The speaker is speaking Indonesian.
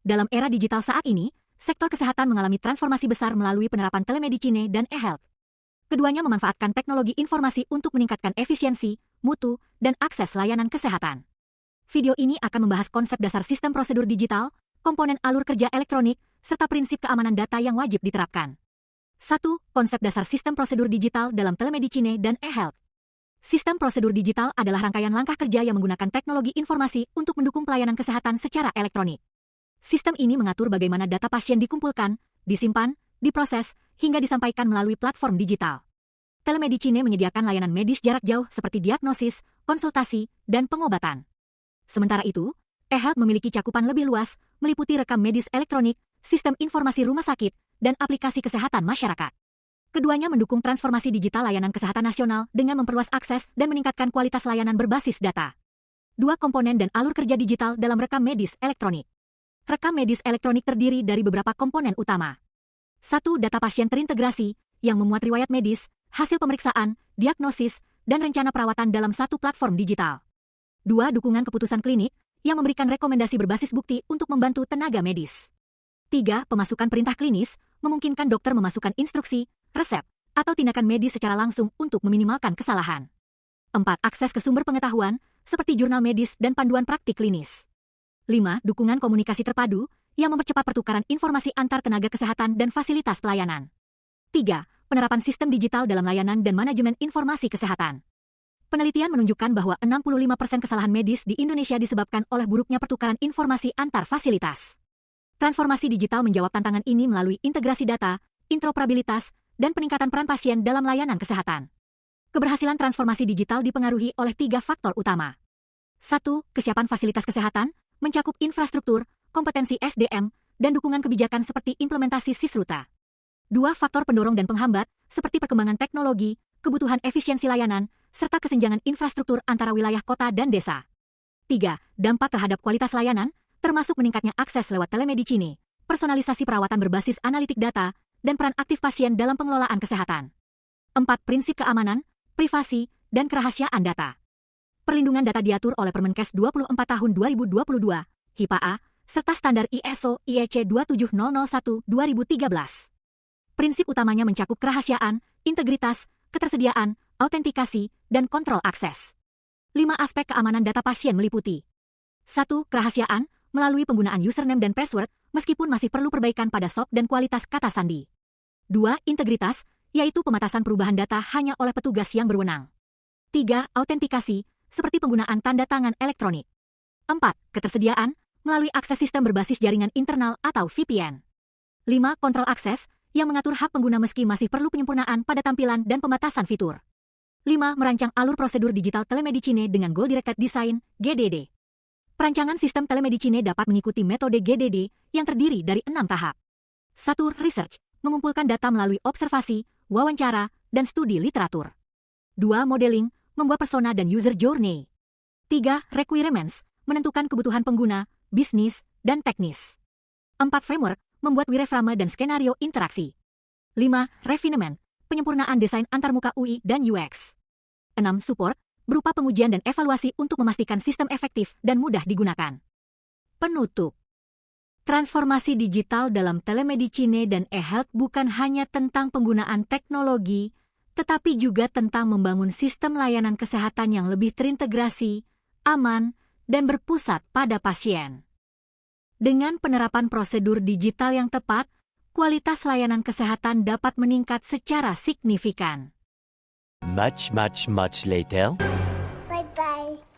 Dalam era digital saat ini, sektor kesehatan mengalami transformasi besar melalui penerapan telemedicine dan e-health. Keduanya memanfaatkan teknologi informasi untuk meningkatkan efisiensi, mutu, dan akses layanan kesehatan. Video ini akan membahas konsep dasar sistem prosedur digital, komponen alur kerja elektronik, serta prinsip keamanan data yang wajib diterapkan. 1. Konsep dasar sistem prosedur digital dalam telemedicine dan e-health. Sistem prosedur digital adalah rangkaian langkah kerja yang menggunakan teknologi informasi untuk mendukung pelayanan kesehatan secara elektronik. Sistem ini mengatur bagaimana data pasien dikumpulkan, disimpan, diproses, hingga disampaikan melalui platform digital. Telemedicine menyediakan layanan medis jarak jauh seperti diagnosis, konsultasi, dan pengobatan. Sementara itu, e-health memiliki cakupan lebih luas, meliputi rekam medis elektronik, sistem informasi rumah sakit, dan aplikasi kesehatan masyarakat. Keduanya mendukung transformasi digital layanan kesehatan nasional dengan memperluas akses dan meningkatkan kualitas layanan berbasis data. 2. Komponen dan alur kerja digital dalam rekam medis elektronik. Rekam medis elektronik terdiri dari beberapa komponen utama. 1. Data pasien terintegrasi, yang memuat riwayat medis, hasil pemeriksaan, diagnosis, dan rencana perawatan dalam satu platform digital. 2. Dukungan keputusan klinik, yang memberikan rekomendasi berbasis bukti untuk membantu tenaga medis. 3. Pemasukan perintah klinis, memungkinkan dokter memasukkan instruksi, resep, atau tindakan medis secara langsung untuk meminimalkan kesalahan. 4. Akses ke sumber pengetahuan, seperti jurnal medis dan panduan praktik klinis. 5. Dukungan komunikasi terpadu, yang mempercepat pertukaran informasi antar tenaga kesehatan dan fasilitas pelayanan. 3. Penerapan sistem digital dalam layanan dan manajemen informasi kesehatan. Penelitian menunjukkan bahwa 65% kesalahan medis di Indonesia disebabkan oleh buruknya pertukaran informasi antar fasilitas. Transformasi digital menjawab tantangan ini melalui integrasi data, interoperabilitas, dan peningkatan peran pasien dalam layanan kesehatan. Keberhasilan transformasi digital dipengaruhi oleh 3 faktor utama. 1. Kesiapan fasilitas kesehatan, mencakup infrastruktur, kompetensi SDM, dan dukungan kebijakan seperti implementasi Sisruta. 2. Faktor pendorong dan penghambat, seperti perkembangan teknologi, kebutuhan efisiensi layanan, serta kesenjangan infrastruktur antara wilayah kota dan desa. 3. Dampak terhadap kualitas layanan, termasuk meningkatnya akses lewat telemedicine, personalisasi perawatan berbasis analitik data, dan peran aktif pasien dalam pengelolaan kesehatan. 4. Prinsip keamanan, privasi, dan kerahasiaan data. Perlindungan data diatur oleh Permenkes 24 tahun 2022, HIPAA, serta standar ISO IEC 27001 2013. Prinsip utamanya mencakup kerahasiaan, integritas, ketersediaan, autentikasi, dan kontrol akses. 5 aspek keamanan data pasien meliputi 1. Kerahasiaan, melalui penggunaan username dan password, meskipun masih perlu perbaikan pada SOP dan kualitas kata sandi. 2. Integritas, yaitu pematasan perubahan data hanya oleh petugas yang berwenang. 3. Autentikasi, seperti penggunaan tanda tangan elektronik. 4. Ketersediaan, melalui akses sistem berbasis jaringan internal atau VPN. 5. Kontrol akses, yang mengatur hak pengguna meski masih perlu penyempurnaan pada tampilan dan pembatasan fitur. 5. Merancang alur prosedur digital telemedicine dengan Goal Directed Design, GDD. Perancangan sistem telemedicine dapat mengikuti metode GDD yang terdiri dari 6 tahap. 1. Research, mengumpulkan data melalui observasi, wawancara, dan studi literatur. 2. Modeling, membuat persona dan user journey. 3. Requirements, menentukan kebutuhan pengguna, bisnis, dan teknis. 4. Framework, membuat wireframe dan skenario interaksi. 5. Refinement, penyempurnaan desain antarmuka UI dan UX. 6. Support, berupa pengujian dan evaluasi untuk memastikan sistem efektif dan mudah digunakan. Penutup. Transformasi digital dalam telemedicine dan e-health bukan hanya tentang penggunaan teknologi, tetapi juga tentang membangun sistem layanan kesehatan yang lebih terintegrasi, aman, dan berpusat pada pasien. Dengan penerapan prosedur digital yang tepat, kualitas layanan kesehatan dapat meningkat secara signifikan. Much later. Bye-bye.